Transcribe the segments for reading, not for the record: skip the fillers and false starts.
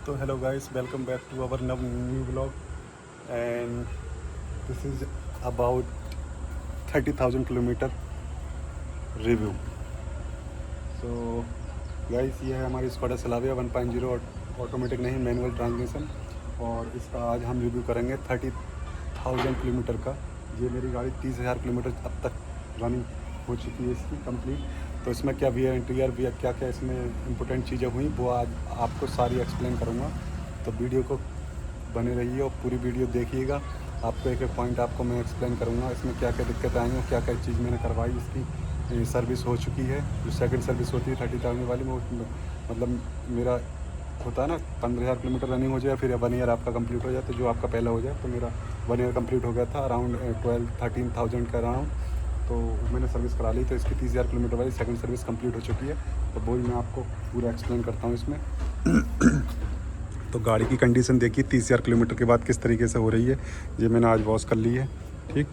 So hello guys, welcome back to our new vlog, and this is about 30,000 kilometer review. So guys, ये है हमारी Skoda Slavia 1.0 automatic नहीं, manual transmission, और इसका आज हम रिव्यू करेंगे 30,000 किलोमीटर का। ये मेरी गाड़ी 30,000 किलोमीटर अब तक रनिंग हो चुकी है इसकी कंप्लीट। तो इसमें क्या वी इंटीरियर वी क्या क्या इसमें इंपॉर्टेंट चीज़ें हुई वो आज आपको सारी एक्सप्लेन करूँगा। तो वीडियो को बने रहिए और पूरी वीडियो देखिएगा। आपको एक एक पॉइंट आपको मैं एक्सप्लेन करूँगा इसमें क्या क्या दिक्कत आएंगी, क्या क्या चीज़ मैंने करवाई। इसकी सर्विस हो चुकी है, जो सेकंड सर्विस होती है 30,000 वाली, वो मतलब मेरा होता है ना 15,000 किलोमीटर रनिंग हो जाए, फिर 1 ईयर आपका कंप्लीट हो जाए। तो जो आपका पहला हो जाए, तो मेरा 1 ईयर कंप्लीट हो गया था अराउंड 13,000 का अराउंड। तो मैंने सर्विस करा ली, तो इसकी 30,000 किलोमीटर वाली सेकंड सर्विस कंप्लीट हो चुकी है। तो वही मैं आपको पूरा एक्सप्लेन करता हूँ इसमें। तो गाड़ी की कंडीशन देखिए 30,000 किलोमीटर के बाद किस तरीके से हो रही है। ये मैंने आज वॉश कर ली है, ठीक।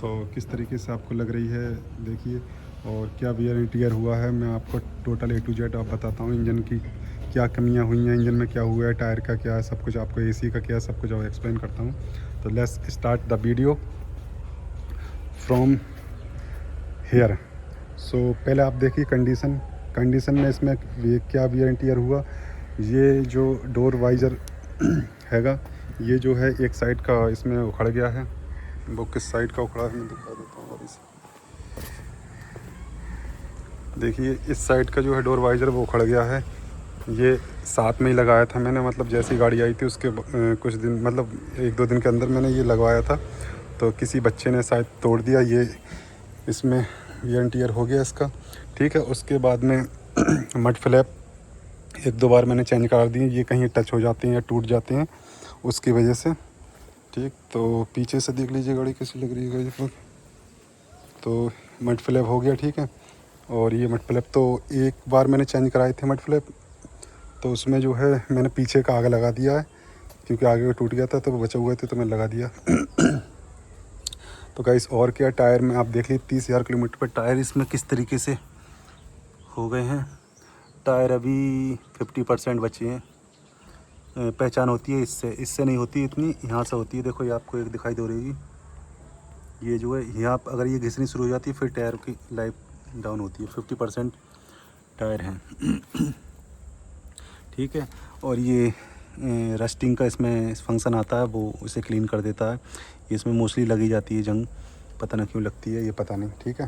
तो किस तरीके से आपको लग रही है देखिए, और क्या वियर इंटीरियर हुआ है मैं आपको टोटल A to Z आप बताता हूँ। इंजन की क्या कमियाँ हुई हैं, इंजन में क्या हुआ है, टायर का क्या है, सब कुछ आपको AC का क्या, सब कुछ और एक्सप्लेन करता हूँ। तो let's start the video from here. So पहले आप देखिए कंडीशन में इसमें क्या वियर इंटीरियर हुआ। ये जो डोर वाइज़र हैगा, ये जो है एक साइड का इसमें उखड़ गया है। वो किस साइड का उखड़ा है मैं दिखा देता हूँ अभी से। देखिए इस साइड का जो है डोर वाइज़र वो उखड़ गया है। ये साथ में ही लगाया था मैंने, मतलब जैसी गाड़ी आई थी उसके कुछ दिन, मतलब 1-2 दिन के अंदर मैंने ये लगवाया था। तो किसी बच्चे ने शायद तोड़ दिया, ये इसमें वियर इंटीरियर हो गया इसका, ठीक है। उसके बाद में मड फ्लैप 1-2 बार मैंने चेंज करा दिए, ये कहीं टच हो जाते हैं या टूट जाते हैं उसकी वजह से, ठीक। तो पीछे से देख लीजिए गाड़ी कैसी लग रही है गाड़ी। तो मड फ्लैप हो गया, ठीक है। और ये मड फ्लैप तो एक बार मैंने चेंज कराए थे मड फ्लैप, तो उसमें जो है मैंने पीछे का आगे लगा दिया है, क्योंकि आगे का टूट गया था तो वो बचे हुए थे तो मैंने लगा दिया। तो गाइस और क्या, टायर में आप देख लीजिए 30,000 किलोमीटर पर टायर इसमें किस तरीके से हो गए हैं। टायर अभी 50% बचे हैं। पहचान होती है इससे नहीं होती इतनी, यहाँ से होती है। देखो ये आपको एक दिखाई दे रही है, ये जो है यहाँ अगर ये घिसनी शुरू हो जाती है फिर टायर की लाइफ डाउन होती है। 50% टायर हैं, ठीक है। और ये रस्टिंग का इसमें फंक्शन आता है, वो इसे क्लीन कर देता है। इसमें मोस्टली लगी जाती है जंग, पता ना क्यों लगती है, ये पता नहीं, ठीक है।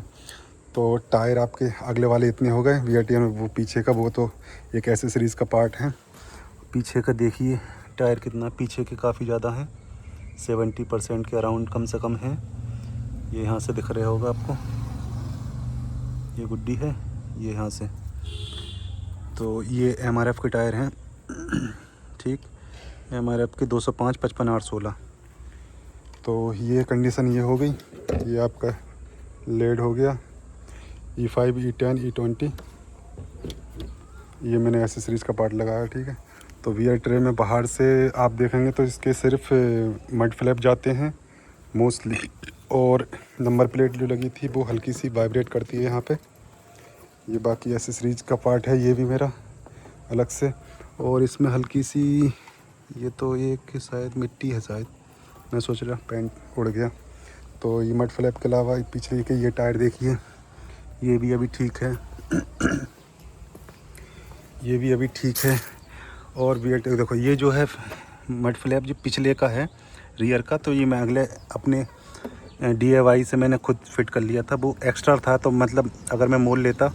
तो टायर आपके अगले वाले इतने हो गए VRTR में, वो पीछे का वो तो एक एसेसरीज़ का पार्ट है। पीछे का देखिए टायर कितना, पीछे के काफ़ी ज़्यादा है, 70% के अराउंड कम से कम है। ये यहाँ से दिख रहा होगा आपको, ये गुड्डी है ये यहाँ से। तो ये MRF के टायर हैं, ठीक। MRF के 205, 55, 8, 16। तो ये कंडीशन ये हो गई। ये आपका लेड हो गया, E5, E10, E20। ये मैंने एसेसरीज़ का पार्ट लगाया, ठीक है। तो वियर ट्रे में बाहर से आप देखेंगे तो इसके सिर्फ मड फ्लैप जाते हैं मोस्टली, और नंबर प्लेट जो लगी थी वो हल्की सी वाइब्रेट करती है यहाँ पे। ये बाकी एसेसरीज़ का पार्ट है, ये भी मेरा अलग से। और इसमें हल्की सी, ये तो एक शायद मिट्टी है शायद, मैं सोच रहा पेंट उड़ गया। तो ये मड फ्लैप के अलावा पिछले के ये टायर देखिए, ये भी अभी ठीक है, ये भी अभी ठीक है। और भी देखो ये जो है मड फ्लैप जो पिछले का है रियर का, तो ये मैं अगले अपने DIY से मैंने खुद फिट कर लिया था। वो एक्स्ट्रा था, तो मतलब अगर मैं मोल लेता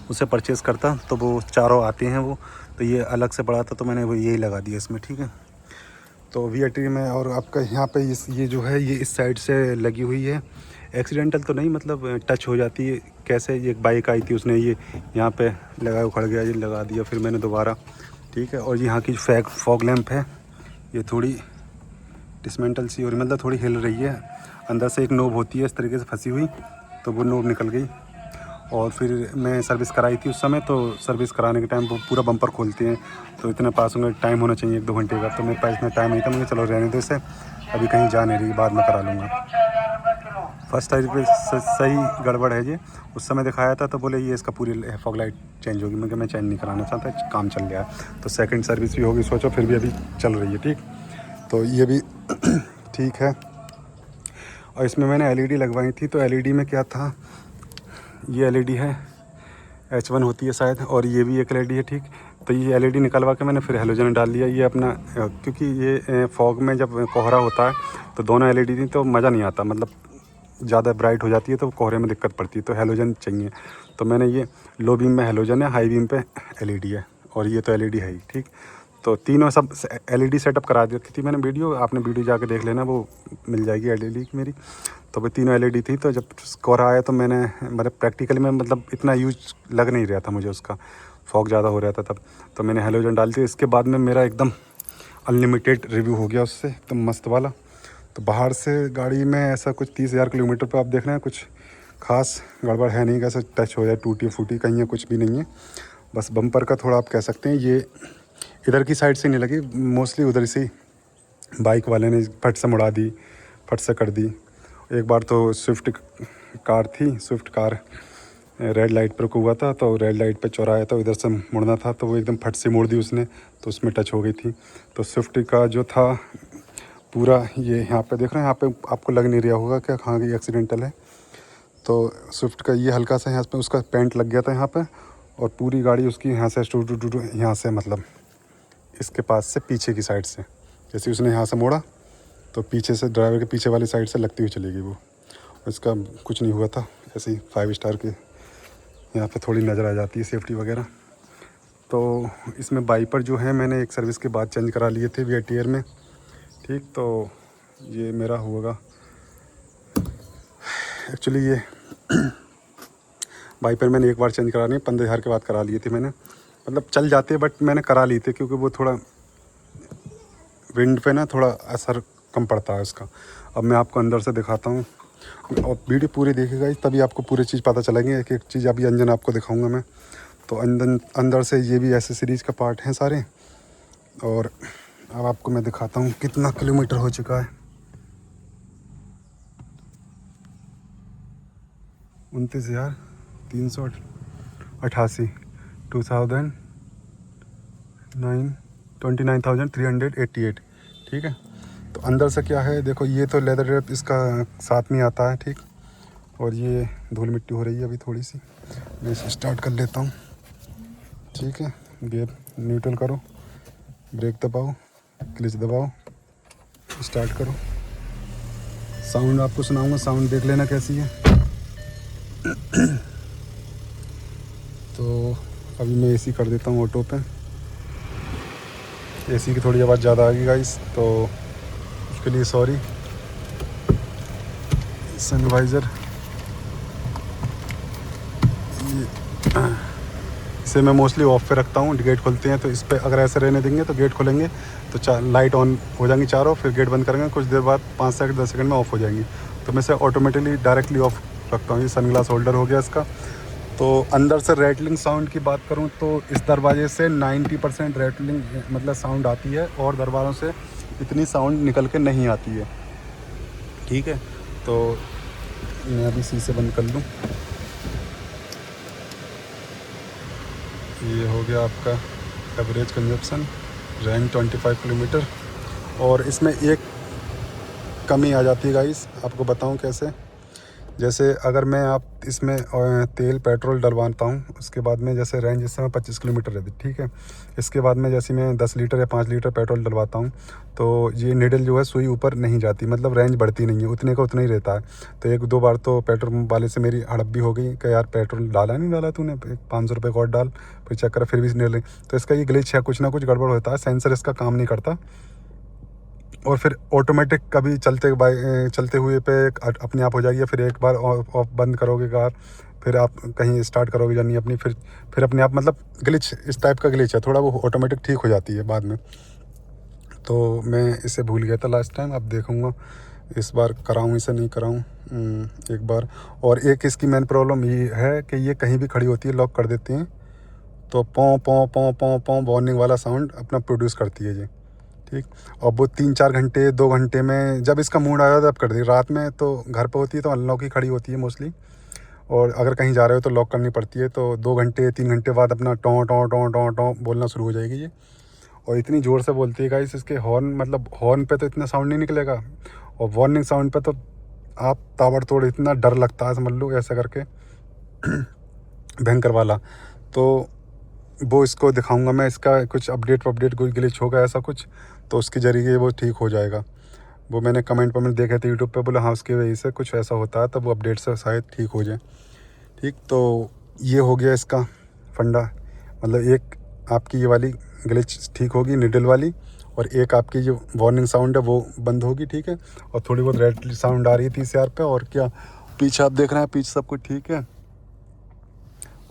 उसे परचेज़ करता तो वो चारों आते हैं वो, तो ये अलग से पड़ा था तो मैंने वो यही लगा दिया इसमें, ठीक है। तो VRT में और आपका यहाँ पे ये जो है ये इस साइड से लगी हुई है। एक्सीडेंटल तो नहीं, मतलब टच हो जाती है। कैसे, ये एक बाइक आई थी उसने ये यहाँ पे लगा उखड़ गया, ये लगा दिया फिर मैंने दोबारा, ठीक है। और यहाँ की फॉग लैंप है, ये थोड़ी डिसमेंटल सी और मतलब थोड़ी हिल रही है। अंदर से एक नोब होती है इस तरीके से फंसी हुई, तो वो नोब निकल गई। और फिर मैं सर्विस कराई थी उस समय, तो सर्विस कराने के टाइम वो पूरा बम्पर खोलते हैं, तो इतना पास होने टाइम होना चाहिए 1-2 घंटे का। तो मेरे पास इतना टाइम नहीं था, मुझे चलो रहने दो इसे, अभी कहीं जा नहीं रही, बाद में करा लूँगा। फर्स्ट टाइम पे सही गड़बड़ है ये। उस समय दिखाया था तो बोले ये इसका पूरी फॉग लाइट चेंज होगी, मैं चेंज नहीं कराना चाहता, काम चल गया है। तो सेकंड सर्विस भी होगी, सोचो फिर भी अभी चल रही है। ठीक, तो ये भी ठीक है। और इसमें मैंने एलईडी लगवाई थी, तो एलईडी में क्या था, ये एलईडी है H1 होती है शायद, और ये भी एक एलईडी है। ठीक, तो ये एलईडी निकलवा के मैंने फिर हेलोजन डाल दिया। ये अपना क्योंकि ये फॉग में जब कोहरा होता है तो दोनों एलईडी थी तो मज़ा नहीं आता, मतलब ज़्यादा ब्राइट हो जाती है तो कोहरे में दिक्कत पड़ती है, तो हेलोजन चाहिए। तो मैंने ये लो बीम में हेलोजन है, हाई बीम पे एलईडी है, और ये तो एलईडी है ही। ठीक, तो तीनों सब एलईडी सेटअप करा दी रखी थी मैंने, वीडियो आपने वीडियो जाके देख लेना, वो मिल जाएगी एलईडी मेरी। तो वो तीनों एलईडी थी। तो जब कोहरा आया तो मैंने मतलब प्रैक्टिकली में मतलब इतना यूज लग नहीं रहा था मुझे, उसका फॉग ज़्यादा हो रहा था तब, तो मैंने हेलोजन डाल दी। इसके बाद में मेरा एकदम अनलिमिटेड रिव्यू हो गया उससे, एकदम मस्त वाला। तो बाहर से गाड़ी में ऐसा कुछ 30,000 किलोमीटर पे आप देख रहे हैं, कुछ खास गड़बड़ है नहीं, कैसे टच हो जाए टूटी फूटी कहीं है, कुछ भी नहीं है। बस बम्पर का थोड़ा आप कह सकते हैं ये इधर की साइड से नहीं लगी, मोस्टली उधर से बाइक वाले ने फट से मुड़ा दी, फट से कर दी। एक बार तो स्विफ्ट कार थी, स्विफ्ट कार रेड लाइट पर हुआ था, तो रेड लाइट पे चौराया था, इधर से मुड़ना था, तो वो एकदम फट से मोड़ दी उसने, तो उसमें टच हो गई थी। तो स्विफ्ट का जो था पूरा, ये यहाँ पे देख रहे हैं, यहाँ पे आपको लग नहीं रहा होगा क्या हाँ ये एक्सीडेंटल है। तो स्विफ्ट का ये हल्का सा यहाँ पे उसका पेंट लग गया था यहाँ पे, और पूरी गाड़ी उसकी यहाँ से टू यहाँ से, मतलब इसके पास से पीछे की साइड से, जैसे उसने यहाँ से मोड़ा तो पीछे से ड्राइवर के पीछे वाली साइड से लगती हुई चली गई वो। इसका कुछ नहीं हुआ था, ऐसे ही 5 स्टार के यहाँ पे थोड़ी नज़र आ जाती है सेफ्टी वगैरह। तो इसमें वाइपर जो है मैंने एक सर्विस के बाद चेंज करा लिए थे वीआईटीआर में। ठीक, तो ये मेरा होगा एक्चुअली ये वाइपर मैंने एक बार चेंज करा नहीं, 15,000 के बाद करा लिए थे मैंने, मतलब चल जाते बट मैंने करा लिए थे क्योंकि वो थोड़ा विंड पे ना थोड़ा असर कम पड़ता है उसका। अब मैं आपको अंदर से दिखाता हूँ, और वीडियो पूरी देखिएगा तभी आपको पूरी चीज़ पता चलेंगे। एक एक चीज़ अभी इंजन आपको दिखाऊंगा मैं। तो अंदर से ये भी एसेसरीज़ का पार्ट हैं सारे। और अब आपको मैं दिखाता हूँ कितना किलोमीटर हो चुका है, 29,388 29,388। ठीक है, तो अंदर से क्या है देखो, ये तो लेदर रैप इसका साथ में आता है। ठीक, और ये धूल मिट्टी हो रही है अभी थोड़ी सी, मैं इसे स्टार्ट कर लेता हूँ। ठीक है, गियर न्यूट्रल करो, ब्रेक दबाओ, क्लच दबाओ, स्टार्ट करो। साउंड आपको सुनाऊंगा, साउंड देख लेना कैसी है। तो अभी मैं एसी कर देता हूँ ऑटो पे, एसी की थोड़ी आवाज़ ज़्यादा आ गई गाइस, तो उसके लिए सॉरी। सनवाइज़र इसे मैं मोस्टली ऑफ पे रखता हूँ, गेट खुलते हैं तो इस पर अगर ऐसे रहने देंगे तो गेट खोलेंगे तो लाइट ऑन हो जाएंगी चारों, फिर गेट बंद करेंगे, कुछ देर बाद 5 सेकंड 10 सेकंड में ऑफ हो जाएंगी। तो मैं इसे ऑटोमेटिकली डायरेक्टली ऑफ रखता हूँ। ये सनग्लास होल्डर हो गया इसका। तो अंदर से रैटलिंग साउंड की बात करूँ तो इस दरवाजे से 90% रैटलिंग मतलब साउंड आती है, और दरवाज़ों से इतनी साउंड निकल के नहीं आती है। ठीक है, तो मैं अभी शीशे बंद कर लूँ। ये हो गया आपका एवरेज कंजप्शन, रेंज 25 किलोमीटर। और इसमें एक कमी आ जाती है गाइस, आपको बताऊं कैसे। जैसे अगर मैं आप इसमें तेल पेट्रोल डलवाता हूँ, उसके बाद में जैसे रेंज इस समय 25 किलोमीटर रहती, ठीक है। इसके बाद में जैसे मैं 10 लीटर या 5 लीटर पेट्रोल डलवाता हूँ तो ये निडल जो है सुई ऊपर नहीं जाती, मतलब रेंज बढ़ती नहीं है, उतने का उतना ही रहता है। तो 1-2 बार तो पेट्रोल वाले से मेरी हड़प भी हो गई कि यार पेट्रोल डाला नहीं डाला तूने, 500 रुपये का और डाल, फिर चेक करा फिर भी निडल। तो इसका ये ग्लिच है, कुछ ना कुछ गड़बड़ होता है, सेंसर इसका काम नहीं करता। और फिर ऑटोमेटिक कभी चलते हुए पे अपने आप हो जाएगी, फिर एक बार ऑफ बंद करोगे कार, फिर आप कहीं स्टार्ट करोगे जर्नी अपनी, फिर अपने आप, मतलब ग्लिच इस टाइप का ग्लिच है थोड़ा, वो ऑटोमेटिक ठीक हो जाती है बाद में। तो मैं इसे भूल गया था लास्ट टाइम, अब देखूँगा इस बार कराऊँ इसे नहीं कराऊँ एक बार। और एक इसकी मेन प्रॉब्लम ये है कि ये कहीं भी खड़ी होती है लॉक कर देती हैं, तो पौ पौ पौ पौ पौ वार्निंग वाला साउंड अपना प्रोड्यूस करती है ये। ठीक। और वो 3-4 घंटे 2 घंटे में जब इसका मूड आया तब कर दी। रात में तो घर पे होती है तो अनलॉक ही खड़ी होती है मोस्टली, और अगर कहीं जा रहे हो तो लॉक करनी पड़ती है। तो 2 घंटे 3 घंटे बाद अपना टों टों टों टों टों बोलना शुरू हो जाएगी ये। और इतनी ज़ोर से बोलती है गाइस, इसके हॉर्न मतलब हॉर्न पे तो इतना साउंड नहीं निकलेगा, और वार्निंग साउंड पे तो आप ताबड़तोड़ इतना डर लगता है, समझ लो ऐसा करके भयंकर वाला। तो वो इसको दिखाऊंगा मैं, इसका कुछ अपडेट कोई ग्लिच होगा ऐसा कुछ, तो उसके ज़रिए वो ठीक हो जाएगा। वो मैंने कमेंट पर मैंने देखे थे यूट्यूब पे, बोला हाँ उसकी वजह से कुछ ऐसा होता है, तब वो अपडेट से शायद ठीक हो जाए। ठीक, तो ये हो गया इसका फंडा। मतलब एक आपकी ये वाली ग्लिच ठीक होगी निडल वाली, और एक आपकी जो वार्निंग साउंड है वो बंद होगी। ठीक है, और थोड़ी बहुत रेड साउंड आ रही थी CR पे। और क्या पीछे आप देख रहे हैं, पीछे सब कुछ ठीक है।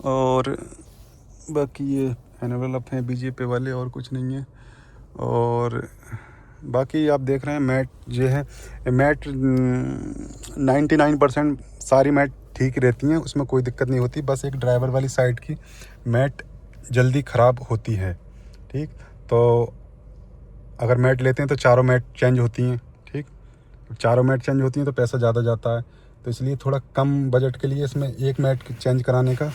और बाकी ये एनवेलप हैं BJP वाले, और कुछ नहीं है। और बाकी आप देख रहे हैं मैट जो है, मैट 99% सारी मैट ठीक रहती हैं, उसमें कोई दिक्कत नहीं होती। बस एक ड्राइवर वाली साइड की मैट जल्दी ख़राब होती है। ठीक, तो अगर मैट लेते हैं तो चारों मैट चेंज होती हैं। ठीक, चारों मैट चेंज होती हैं तो पैसा ज़्यादा जाता है, तो इसलिए थोड़ा कम बजट के लिए इसमें एक मैट चेंज कराने का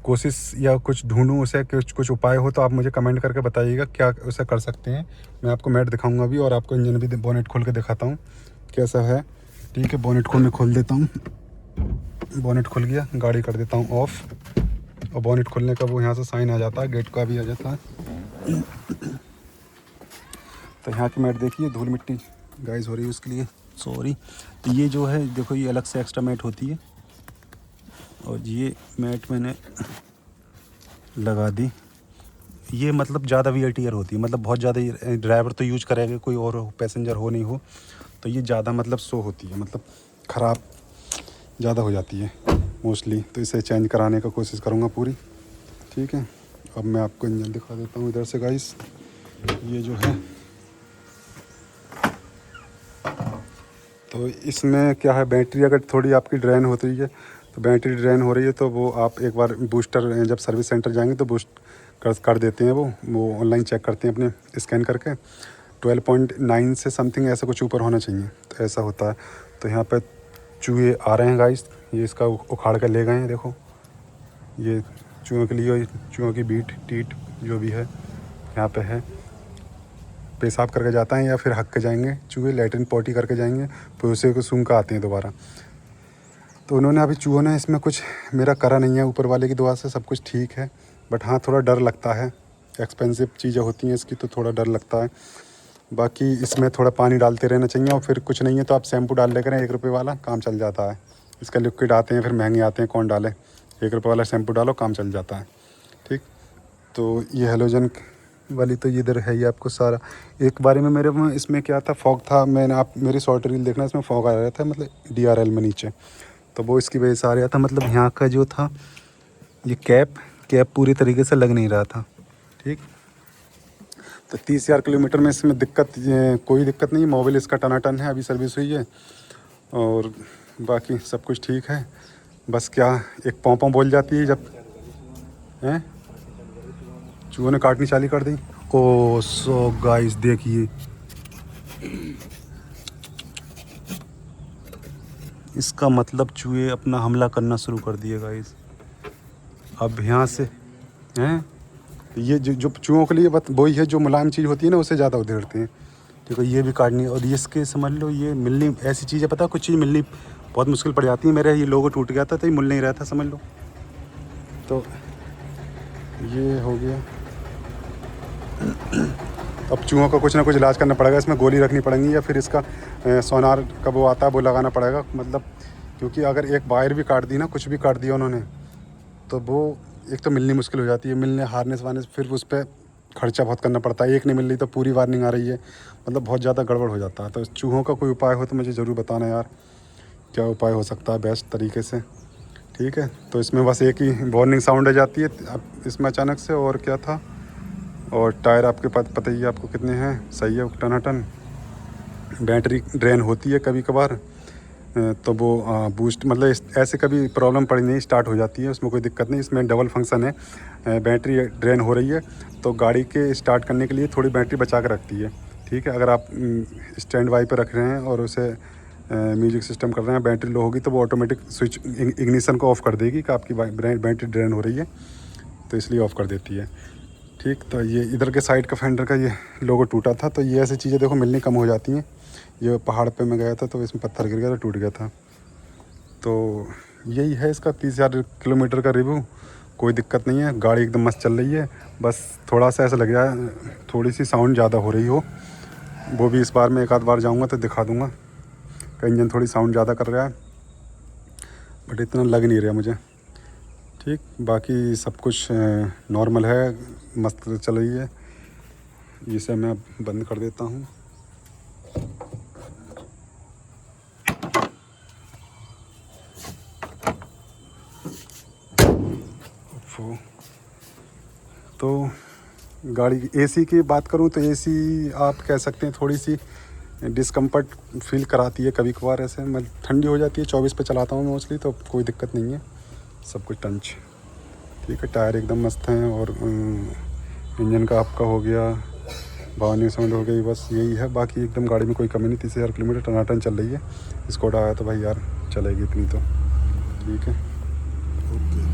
कोशिश या कुछ ढूंढूं, उसे कुछ उपाय हो तो आप मुझे कमेंट करके बताइएगा क्या उसे कर सकते हैं। मैं आपको मैट दिखाऊंगा अभी, और आपको इंजन भी बोनेट खोल के दिखाता हूँ कैसा है। ठीक है, बोनेट को मैं खोल देता हूँ। बोनेट खुल गया, गाड़ी कर देता हूँ ऑफ, और बोनेट खुलने का वो यहाँ से साइन आ जाता है, गेट का भी आ जाता है। तो यहाँ की मैट देखिए, धूल मिट्टी गाइस हो रही है उसके लिए सॉरी। तो ये जो है देखो, ये अलग से एक्स्ट्रा मैट होती है, और ये मैट मैंने लगा दी। ये मतलब ज़्यादा VLTR होती है, मतलब बहुत ज़्यादा ड्राइवर तो यूज करेगा, कोई और पैसेंजर हो नहीं हो, तो ये ज़्यादा मतलब शो होती है, मतलब ख़राब ज़्यादा हो जाती है मोस्टली। तो इसे चेंज कराने का कोशिश करूँगा पूरी। ठीक है, अब मैं आपको इंजन दिखा देता हूँ इधर से गाइस। ये जो है, तो इसमें क्या है, बैटरी अगर थोड़ी आपकी ड्रेन होती है, तो बैटरी ड्रेन हो रही है तो वो आप एक बार बूस्टर जब सर्विस सेंटर जाएंगे तो बूस्ट कर देते हैं। वो ऑनलाइन चेक करते हैं अपने स्कैन करके। 12.9 से समथिंग ऐसा कुछ ऊपर होना चाहिए, तो ऐसा होता है। तो यहाँ पे चूहे आ रहे हैं गाइस, ये इसका उखाड़ कर ले गए हैं। देखो ये चूहों के लिए, चूहों की बीट टीट जो भी है यहाँ पे है। पेशाब करके जाता है या फिर हक के जाएंगे चूहे, लैट्रिन पॉटी करके जाएंगे, फिर उसे को सूंघ का आते हैं दोबारा। तो उन्होंने अभी चूहों ने इसमें कुछ मेरा करा नहीं है, ऊपर वाले की दुआ से सब कुछ ठीक है। बट हाँ, थोड़ा डर लगता है, एक्सपेंसिव चीज़ें होती हैं इसकी, तो थोड़ा डर लगता है। बाकी इसमें थोड़ा पानी डालते रहना चाहिए, और फिर कुछ नहीं है तो आप शैम्पू डाल ले करें, 1 रुपये वाला, काम चल जाता है। इसका लिक्विड आते हैं फिर महंगे आते हैं, कौन डाले, 1 रुपये वाला शैम्पू डालो, काम चल जाता है। ठीक, तो ये हेलोजन वाली तो ये इधर है, ये आपको सारा। एक बारे में मेरे में इसमें क्या था, फॉग था। मैंने आप मेरी शॉर्ट रील देखना, इसमें फॉग आ रहा था, मतलब DRL में नीचे, तो वो इसकी वजह से आ रहा था। मतलब यहाँ का जो था ये कैप पूरी तरीके से लग नहीं रहा था। ठीक, तो 30,000 किलोमीटर में इसमें कोई दिक्कत नहीं। मोबिल इसका टनाटन है, अभी सर्विस हुई है, और बाकी सब कुछ ठीक है। बस क्या एक पों बोल जाती है जब हैं, चूहों ने काटनी चालू कर दी। ओ सो गाइस देखिए, इसका मतलब चूहे अपना हमला करना शुरू कर दिए गाइस। अब यहाँ से हैं, ये जो चूहों के लिए वही है, जो मुलायम चीज़ होती है ना, उससे ज़्यादा उधेड़ते हैं। देखो ये भी काटनी, और इसके समझ लो ये मिलनी ऐसी चीज़ है, पता कुछ चीज़ मिलनी बहुत मुश्किल पड़ जाती है। मेरा ये लोगो टूट गया था तो ये मिल नहीं रहा था, समझ लो। तो ये हो गया। अब चूहों का कुछ ना कुछ इलाज करना पड़ेगा, इसमें गोली रखनी पड़ेगी, या फिर इसका सोनार का वो आता है वो लगाना पड़ेगा। मतलब क्योंकि अगर एक वायर भी काट दी ना, कुछ भी काट दिया उन्होंने, तो वो एक तो मिलनी मुश्किल हो जाती है, मिलने हार्नेस वार्नेस, फिर उस पर खर्चा बहुत करना पड़ता है। एक नहीं मिल रही तो पूरी वार्निंग आ रही है, मतलब बहुत ज़्यादा गड़बड़ हो जाता है। तो चूहों का कोई उपाय हो तो मुझे ज़रूर बताना यार, क्या उपाय हो सकता है बेस्ट तरीके से। ठीक है, तो इसमें बस एक ही वार्निंग साउंड आ जाती है अब इसमें अचानक से, और क्या था। और टायर आपके पास पता ही है आपको कितने हैं, सही है टनाटन। बैटरी ड्रेन होती है कभी कभार, तो वो बूस्ट मतलब ऐसे कभी प्रॉब्लम पड़ी नहीं, स्टार्ट हो जाती है, उसमें कोई दिक्कत नहीं। इसमें डबल फंक्शन है, बैटरी ड्रेन हो रही है तो गाड़ी के स्टार्ट करने के लिए थोड़ी बैटरी बचा कर रखती है, ठीक है। अगर आप स्टैंड बाई पे रख रहे हैं और उसे म्यूजिक सिस्टम कर रहे हैं, बैटरी लो होगी तो वो ऑटोमेटिक स्विच इग्निशन को ऑफ़ कर देगी कि आपकी बैटरी ड्रेन हो रही है, तो इसलिए ऑफ़ कर देती है। ठीक, तो ये इधर के साइड का फेंडर का ये लोगो टूटा था, तो ये ऐसी चीज़ें देखो मिलनी कम हो जाती हैं। ये पहाड़ पे मैं गया था तो इसमें पत्थर गिर गया तो टूट गया था। तो यही है इसका 30,000 किलोमीटर का रिव्यू। कोई दिक्कत नहीं है, गाड़ी एकदम मस्त चल रही है। बस थोड़ा सा ऐसा लग रहा है थोड़ी सी साउंड ज़्यादा हो रही हो, वो भी इस बार मैं एक आध बार जाऊँगा तो दिखा दूँगा कि इंजन थोड़ी साउंड ज़्यादा कर रहा है, बट इतना लग नहीं रहा मुझे। ठीक, बाकी सब कुछ नॉर्मल है, मस्त चल रही है। इसे मैं अब बंद कर देता हूँ। तो गाड़ी की एसी की बात करूँ तो एसी आप कह सकते हैं थोड़ी सी डिस्कम्फर्ट फील कराती है कभी कभार। ऐसे मैं ठंडी हो जाती है, 24 पे चलाता हूँ मोस्टली, तो कोई दिक्कत नहीं है, सब कुछ टंच। ठीक है, टायर एकदम मस्त हैं और इंजन का आपका हो गया, भवानी साउंड हो गई, बस यही है। बाकी एकदम गाड़ी में कोई कमी नहीं। 30,000 किलोमीटर टनाटन चल रही है। स्कोडा आया तो भाई यार चलेगी इतनी तो। ठीक है, ओके,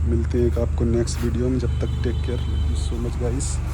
मिलते हैं एक आपको नेक्स्ट वीडियो में। जब तक take care, so much guys.